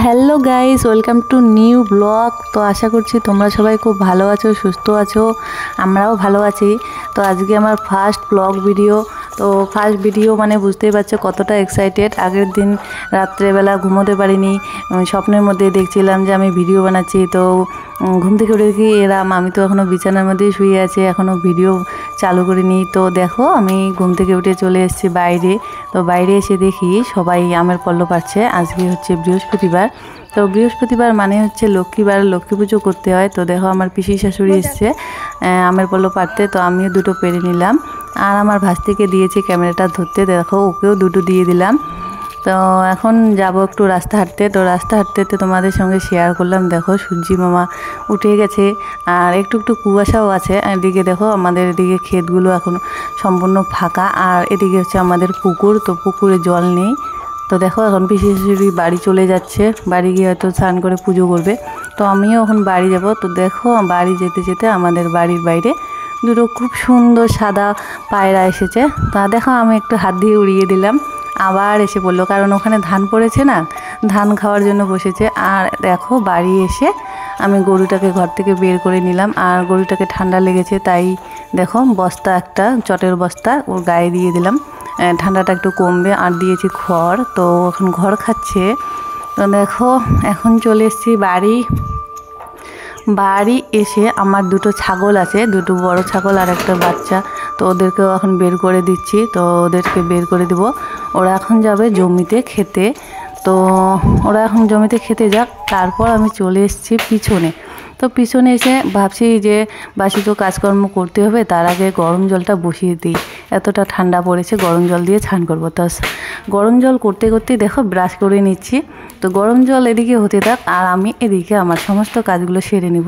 Hello guys, welcome to new blog. তো আশা করছি তোমরা সবাই খুব ভালো আছো, সুস্থ আছো, আমরাও ভালো আছি। তো আজকে আমার ফার্স্ট ব্লগ ভিডিও। তো ফার্স্ট ভিডিও মানে বুঝতেই পারছো কতটা এক্সাইটেড। আগের দিন রাত্রেবেলা ঘুমোতে পারিনি, স্বপ্নের মধ্যে দেখছিলাম যে আমি ভিডিও বানাচ্ছি। তো ঘুম থেকে উঠে দেখি এরাম, আমি তো এখনও বিছানার মধ্যেই শুয়ে আছি, এখনও ভিডিও চালু করিনি। তো দেখো আমি ঘুম থেকে উঠে চলে এসেছি বাইরে। তো বাইরে এসে দেখি সবাই আমের পল্লব পাড়ছে। আজকে হচ্ছে বৃহস্পতিবার। তো বৃহস্পতিবার মানে হচ্ছে লক্ষ্মীবার, লক্ষ্মী পুজো করতে হয়। তো দেখো আমার পিসি শাশুড়ি এসছে আমের পল্লব পাড়তে, তো আমিও দুটো পেরে নিলাম। আর আমার ভাস্তিকে দিয়েছি ক্যামেরাটা ধরতে, দেখো ওকেও দুটো দিয়ে দিলাম। তো এখন যাব একটু রাস্তা হাঁটতে। তো রাস্তা হাঁটতে তোমাদের সঙ্গে শেয়ার করলাম। দেখো সূর্যি মামা উঠে গেছে, আর একটু একটু কুয়াশাও আছে। এদিকে দেখো আমাদের এদিকে ক্ষেতগুলো এখন সম্পূর্ণ ফাঁকা, আর এদিকে হচ্ছে আমাদের পুকুর। তো পুকুরে জল নেই। তো দেখো এখন পিসি শাশুড়ি বাড়ি চলে যাচ্ছে, বাড়ি গিয়ে হয়তো স্নান করে পুজো করবে। তো আমিও এখন বাড়ি যাব। তো দেখো বাড়ি যেতে যেতে আমাদের বাড়ির বাইরে দুটো খুব সুন্দর সাদা পায়রা এসেছে। তা দেখো আমি একটু হাত দিয়ে উড়িয়ে দিলাম, আবার এসে পড়লো, কারণ ওখানে ধান পড়েছে না, ধান খাওয়ার জন্য বসেছে। আর দেখো বাড়ি এসে আমি গরুটাকে ঘর থেকে বের করে নিলাম, আর গরুটাকে ঠান্ডা লেগেছে তাই দেখো বস্তা, একটা চটের বস্তা ওর গায়ে দিয়ে দিলাম, ঠান্ডাটা একটু কমবে। আর দিয়েছি খড়, তো এখন ঘর খাচ্ছে। তো দেখো এখন চলে এসেছি বাড়ি। বাড়ি এসে আমার দুটো ছাগল আছে, দুটো বড় ছাগল আর একটা বাচ্চা। তো ওদেরকেও এখন বের করে দিচ্ছি। তো ওদেরকে বের করে দিব, ওরা এখন যাবে জমিতে খেতে। তো ওরা এখন জমিতে খেতে যাক, তারপর আমি চলে এসেছি পিছনে। তো পিছনে এসে ভাবছি যে বাসি তো কাজকর্ম করতে হবে, তার আগে গরম জলটা বসিয়ে দিই। এতটা ঠান্ডা পড়েছে, গরম জল দিয়ে স্নান করবো। তো গরম জল করতে করতেই দেখো ব্রাশ করে নিচ্ছি। তো গরম জল এদিকে হতে থাক, আর আমি এদিকে আমার সমস্ত কাজগুলো সেরে নিব।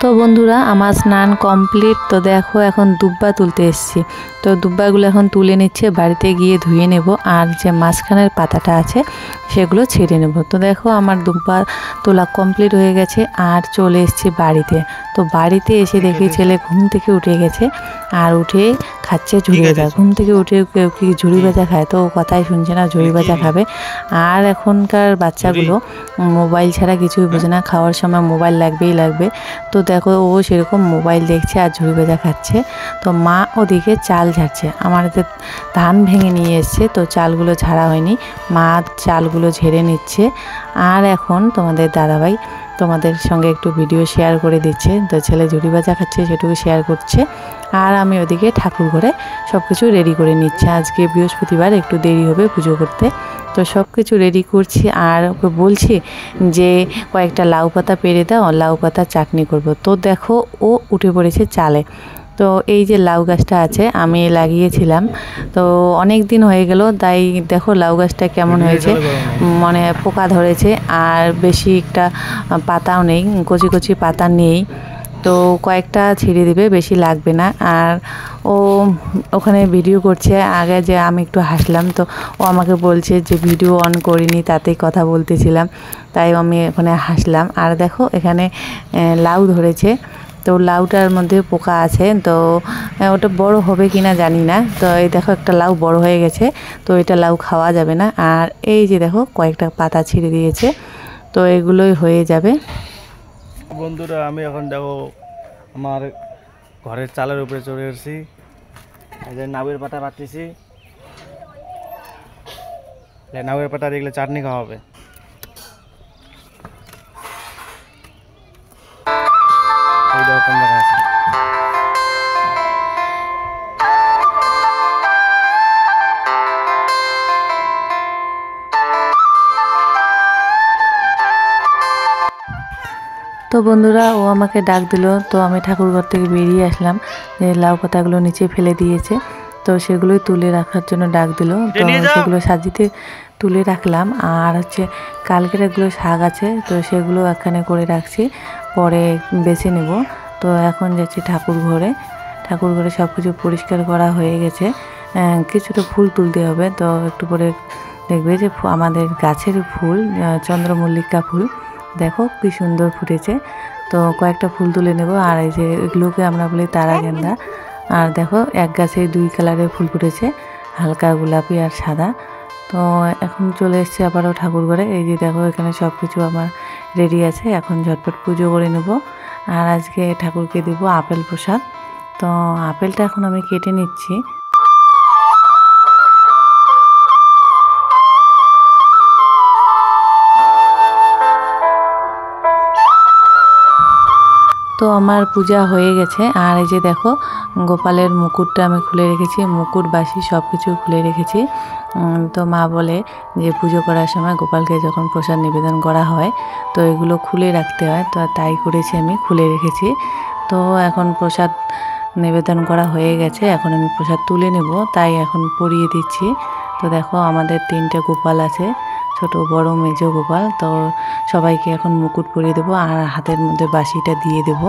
তো বন্ধুরা আমার স্নান কমপ্লিট। তো দেখো এখন দুব্বা তুলতে এসেছি। তো দুব্বাগুলো এখন তুলে নিচ্ছে, বাড়িতে গিয়ে ধুয়ে নেব, আর যে মাঝখানের পাতাটা আছে সেগুলো ছেড়ে নেব। তো দেখো আমার দুব্বা তোলা কমপ্লিট হয়ে গেছে, আর চলে এসেছি বাড়িতে। তো বাড়িতে এসে দেখি ছেলে ঘুম থেকে উঠে গেছে, আর উঠে খাচ্ছে ঝুড়ি ভাজা। ঘুম থেকে উঠে কেউ কি ঝুড়ি ভাজা খায়, তো ও কথাই শুনছে না, ঝুড়ি ভাজা খাবে। আর এখনকার বাচ্চাগুলো মোবাইল ছাড়া কিছুই বোঝে না, খাওয়ার সময় মোবাইল লাগবেই লাগবে। তো দেখো ও সেরকম মোবাইল দেখছে আর ঝুড়ি ভাজা খাচ্ছে। তো মা ওদিকে চাল ঝাড়ছে, আমাদের ধান ভেঙে নিয়ে এসছে, তো চালগুলো ঝাড়া হয়নি, মা চালগুলো ঝেড়ে নিচ্ছে। আর এখন তোমাদের দাদাভাই তোমাদের সঙ্গে একটু ভিডিও শেয়ার করে দিচ্ছে। তো ছেলে ঝুড়ি ভাজা খাচ্ছে সেটুকু শেয়ার করছে, আর আমি ওদিকে ঠাকুর ঘরে সব কিছু রেডি করে নিচ্ছি। আজকে বৃহস্পতিবার, একটু দেরি হবে পুজো করতে। তো সব কিছু রেডি করছি, আর ওকে বলছি যে কয়েকটা লাউ পাতা পেরে দাও, লাউ পাতা চাটনি করব। তো দেখো ও উঠে পড়েছে চালে। তো এই যে লাউ গাছটা আছে আমি লাগিয়েছিলাম, তো অনেক দিন হয়ে গেল, তাই দেখো লাউ গাছটা কেমন হয়েছে, মানে পোকা ধরেছে, আর বেশি একটা পাতাও নেই, কচি কচি পাতা নেই। তো কয়েকটা ছিঁড়ে দিবে, বেশি লাগবে না। আর ও ওখানে ভিডিও করছে, আগে যে আমি একটু হাসলাম, তো ও আমাকে বলছে যে ভিডিও অন করিনি, তাতেই কথা বলতেছিলাম, তাই আমি ওখানে হাসলাম। আর দেখো এখানে লাউ ধরেছে, তো লাউটার মধ্যে পোকা আছে, তো ওটা বড় হবে কি না জানি না। তো এই দেখো একটা লাউ বড় হয়ে গেছে, তো এটা লাউ খাওয়া যাবে না। আর এই যে দেখো কয়েকটা পাতা ছিঁড়ে দিয়েছে, তো এগুলোই হয়ে যাবে। বন্ধুরা আমি এখন দেখো আমার ঘরের চালের উপরে চলে এসেছি, এই যে নাউয়ের পাতা বাটতেছি। নাউয়ের পাতা দেখলে চাটনি খাওয়া হবে। এই দেখো কোন জায়গায় আছে। তো বন্ধুরা ও আমাকে ডাক দিল, তো আমি ঠাকুরঘর থেকে বেরিয়ে আসলাম, যে লাউ পাতাগুলো নিচে ফেলে দিয়েছে, তো সেগুলোই তুলে রাখার জন্য ডাক দিল। তো সেগুলো সাজিতে তুলে রাখলাম। আর হচ্ছে কালকের এগুলো শাক আছে, তো সেগুলো এখানে করে রাখছি, পরে বেছে নেব। তো এখন যাচ্ছি ঠাকুর ঘরে। ঠাকুর ঘরে সব কিছু পরিষ্কার করা হয়ে গেছে, কিছুটা ফুল তুলতে হবে। তো একটু পরে দেখবে যে আমাদের গাছের ফুল চন্দ্রমল্লিকা ফুল, দেখো কি সুন্দর ফুটেছে। তো কয়েকটা ফুল তুলে নেব। আর এই যে এগুলোকে আমরা বলি তারা গেন্দা। আর দেখো এক গাছে 2 কালারের ফুল ফুটেছে, হালকা গোলাপি আর সাদা। তো এখন চলে এসেছি আবারও ঠাকুর ঘরে। এই যে দেখো এখানে সব কিছু আমার রেডি আছে, এখন ঝটপট পুজো করে নেব। আর আজকে ঠাকুরকে দেব আপেল প্রসাদ। তো আপেলটা এখন আমি কেটে নিচ্ছি। তো আমার পূজা হয়ে গেছে। আর এই যে দেখো গোপালের মুকুটটা আমি খুলে রেখেছি, মুকুট বাসি সব কিছু খুলে রেখেছি। তো মা বলে যে পুজো করার সময় গোপালকে যখন প্রসাদ নিবেদন করা হয় তো এগুলো খুলে রাখতে হয়, তো তাই করেছি, আমি খুলে রেখেছি। তো এখন প্রসাদ নিবেদন করা হয়ে গেছে, এখন আমি প্রসাদ তুলে নেব, তাই এখন পরিয়ে দিচ্ছি। তো দেখো আমাদের 3টে গোপাল আছে, ছোট বড় মেজো গোপাল। তো সবাইকে এখন মুকুট পরিয়ে দেবো আর হাতের মধ্যে বাঁশিটা দিয়ে দেব।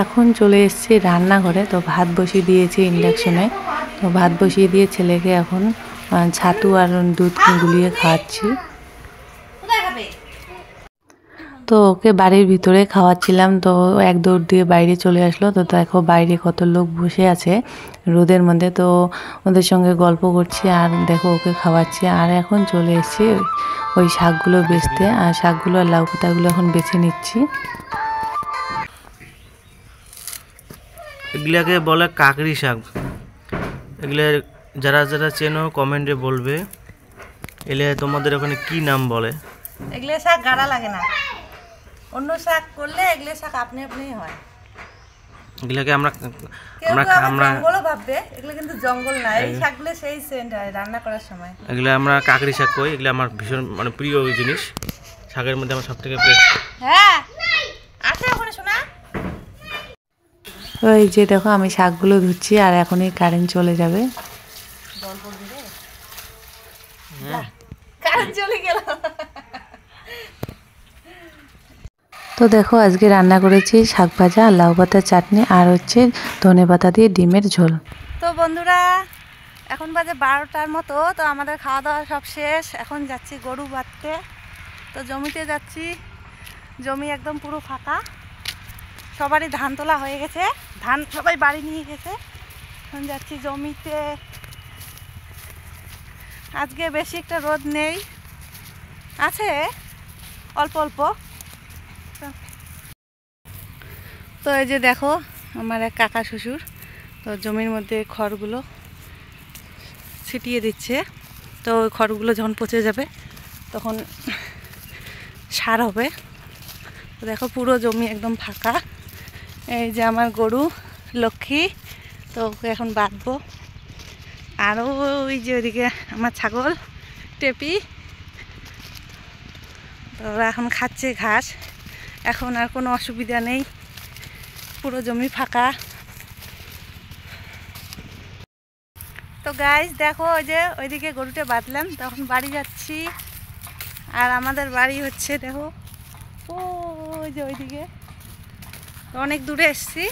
এখন চলে এসেছি রান্নাঘরে। তো ভাত বসিয়ে দিয়েছি ইন্ডাকশনে। তো ভাত বসিয়ে দিয়ে ছেলেকে এখন ছাতু আর দুধ গুলিয়ে খাওয়াচ্ছি। তো ওকে বাড়ির ভিতরে খাওয়াচ্ছিলাম, তো এক দৌড় দিয়ে বাইরে চলে আসলো। তো দেখো বাইরে কত লোক বসে আছে রোদের মধ্যে, তো ওদের সঙ্গে গল্প করছি আর দেখো ওকে খাওয়াচ্ছি। আর এখন চলে এসেছি ওই শাকগুলো বেচতে, আর শাকগুলো আর লাউ পাতাগুলো এখন বেছে নিচ্ছি। এগুলাকে বলে কাকড়ি শাক। এগুলো যারা যারা চেনো কমেন্টে বলবে, এলে তোমাদের ওখানে কি নাম বলে? এগুলো শাক গাড়া লাগে না, অন্য শাক করলে এগুলো শাক আপনি আপনিই হয়। এগুলাকে আমরা জঙ্গলও ভাববে, এগুলো কিন্তু জঙ্গল না, এই শাকগুলো সেই সেন্ট হয় রান্না করার সময়। এগুলো আমরা কাকড়ি শাক কই। এগুলো আমার ভীষণ মানে প্রিয় জিনিস, শাকের মধ্যে আমার সবথেকে বেস্ট। হ্যাঁ আছে ওখানে শোনা। তো এই যে দেখো আমি শাকগুলো ধুচ্ছি আর এখনই কারেন্ট চলে যাবে। কারেন্ট চলে গেল। তো দেখো আজকে রান্না করেছি শাক ভাজা, লাউ পাতার চাটনি আর হচ্ছে ধনেপাতা দিয়ে ডিমের ঝোল। তো বন্ধুরা এখন বাজে 12টার মতো। তো আমাদের খাওয়া দাওয়া সব শেষ, এখন যাচ্ছি গরু বাঁধতে। তো জমিতে যাচ্ছি, জমি একদম পুরো ফাঁকা, সবারই ধান তোলা হয়ে গেছে, ধান সবাই বাড়ি নিয়ে গেছে। এখন যাচ্ছি জমিতে। আজকে বেশি একটা রোদ নেই, আছে অল্প অল্প। তো এই যে দেখো আমার এক কাকা শ্বশুর, তো জমির মধ্যে খড়গুলো ছিটিয়ে দিচ্ছে। তো ওই খড়গুলো যখন পচে যাবে তখন সার হবে। তো দেখো পুরো জমি একদম ফাঁকা। এই যে আমার গরু লক্ষ্মী, তো ওকে এখন বাঁধবো। আর ওই যে ওইদিকে আমার ছাগল টেপি, তো ওরা এখন খাচ্ছে ঘাস। এখন আর কোনো অসুবিধা নেই, পুরো জমি ফাঁকা। তো গাইস দেখো ওই যে ওইদিকে গরুটা বাঁধলাম, তখন বাড়ি যাচ্ছি। আর আমাদের বাড়ি হচ্ছে দেখো ওই যে ওইদিকে, অনেক দূরে এসছি,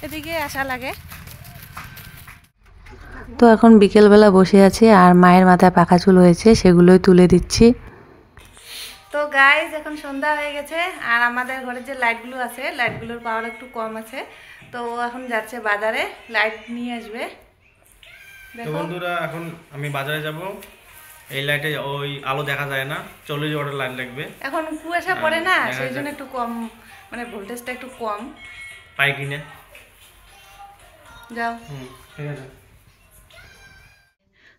এদিকে আসা লাগে। তো এখন বিকেলবেলা বসে আছি আর মায়ের মাথায় পাকা চুল হয়েছে, সেগুলোই তুলে দিচ্ছি। তো গাইস এখন সন্ধ্যা হয়ে গেছে আর আমাদের ঘরে যে লাইটগুলো আছে লাইটগুলোর পাওয়ার একটু কম আছে। তো এখন যাচ্ছে বাজারে লাইট নিয়ে আসবে। তো বন্ধুরা এখন আমি বাজারে যাব। এই লাইটে ওই আলো দেখা যায় না, 40 ওয়াটের লাইট লাগবে। এখন কুয়াশা পড়ে না, সেই জন্য একটু কম, মানে ভোল্টেজটা একটু কম। পাই কিনে যাও। ঠিক আছে।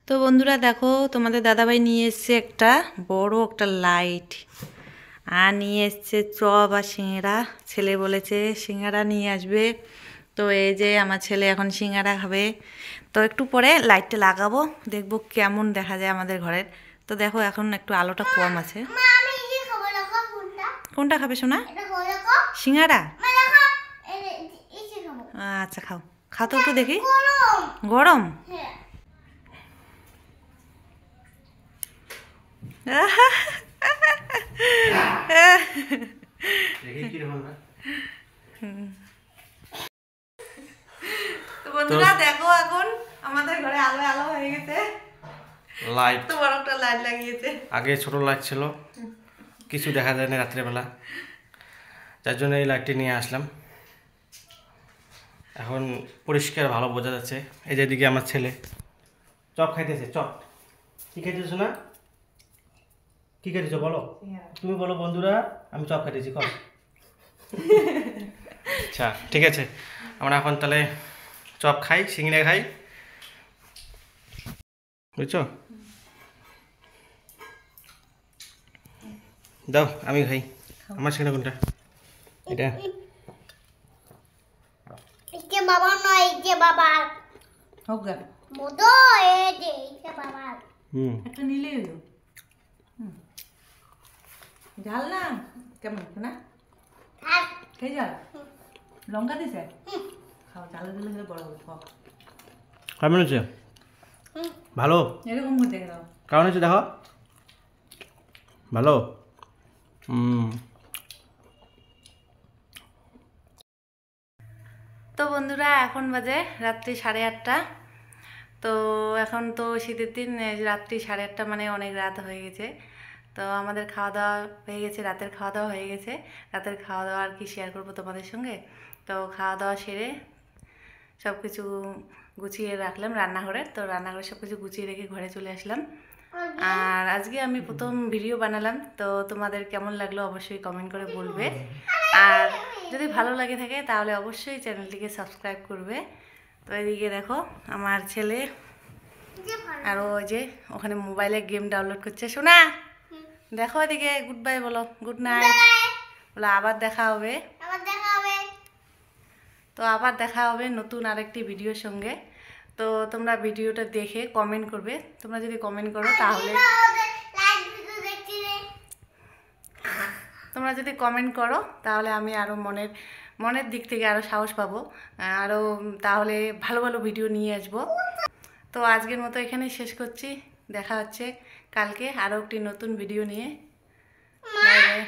তো বন্ধুরা দেখো তোমাদের দাদাভাই নিয়ে এসছে একটা বড় একটা লাইট, আর নিয়ে এসছে চপ আর সিঙ্গারা। ছেলে বলেছে সিঙ্গারা নিয়ে আসবে, তো এই যে আমার ছেলে এখন সিঙ্গারা খাবে। তো একটু পরে লাইটটা লাগাবো, দেখবো কেমন দেখা যায় আমাদের ঘরের। তো দেখো এখন একটু আলোটা কম আছে। কোনটা খাবে সোনা? সিঙ্গারা? আচ্ছা খাও, খাও তো একটু দেখি। গরম? তো বন্ধুরা দেখো এখন আমাদের ঘরে আলো আলো হয়ে গেছে, লাইট তো বড় একটা লাইট লাগিয়েছে। আগে ছোট লাইট ছিল, কিছু দেখা যায় না রাত্রেবেলা, যার জন্য এই লাইটটি নিয়ে আসলাম। এখন পরিষ্কার ভালো বোঝা যাচ্ছে। এই যে এদিকে আমার ছেলে চপ খাইতেছে। চপ কি খাইতেছো না? কি খাইতেছো বলো, তুমি বলো বন্ধুরা আমি চপ খাইতেছি কম। আচ্ছা ঠিক আছে, আমরা এখন তাহলে চপ খাই, সিঙ্গড়া খাই, বুঝছো? দাও আমি খাই। আমার সিঙ্গড়া কোনটা? এটা ইকে বাবা নয়, ইকে বাবা হোক গা, মোদো এই যে ইকে বাবা। একটা নিলেই হলো। ঝাল না কেমন না? আর খেয়ে ঝাল, লঙ্কা দিছে, খাও, ঝালে দিলে হলে বড় হবে, খাও। কেমন হচ্ছে? ভালো। এরকম করে দেখে দাও। কেমন হচ্ছে দেখো, ভালো। তো বন্ধুরা এখন বাজে রাত্রি 8:30। তো এখন তো শীতের দিন, রাত্রি 8:30 মানে অনেক রাত হয়ে গেছে। তো আমাদের খাওয়া দাওয়া হয়ে গেছে, রাতের খাওয়া দাওয়া হয়ে গেছে। রাতের খাওয়া দাওয়া আর কি শেয়ার করবো তোমাদের সঙ্গে। তো খাওয়া দাওয়া সেরে সব কিছু গুছিয়ে রাখলাম রান্নাঘরে। তো রান্নাঘরে সব কিছু গুছিয়ে রেখে ঘরে চলে আসলাম। আর আজকে আমি প্রথম ভিডিও বানালাম, তো তোমাদের কেমন লাগলো অবশ্যই কমেন্ট করে বলবে। আর যদি ভালো লাগে থাকে তাহলে অবশ্যই চ্যানেলটিকে সাবস্ক্রাইব করবে। তো এদিকে দেখো আমার ছেলে আর ওই যে ওখানে মোবাইলে গেম ডাউনলোড করছে। শোনা দেখো এদিকে, গুড বাই বলো, গুড নাইট বলো, আবার দেখা হবে। আবার দেখা হবে। তো আবার দেখা হবে নতুন আরেকটি ভিডিওর সঙ্গে। তো তোমরা ভিডিওটা দেখে কমেন্ট করবে। তোমরা যদি কমেন্ট করো তাহলে, লাইভ ভিডিও দেখছি রে। তোমরা যদি কমেন্ট করো তাহলে আমি আরও মনের দিক থেকে আরও সাহস পাবো, আরও তাহলে ভালো ভালো ভিডিও নিয়ে আসবো। তো আজকের মতো এখানেই শেষ করছি। দেখা হচ্ছে কালকে আরও একটি নতুন ভিডিও নিয়ে। Bye bye.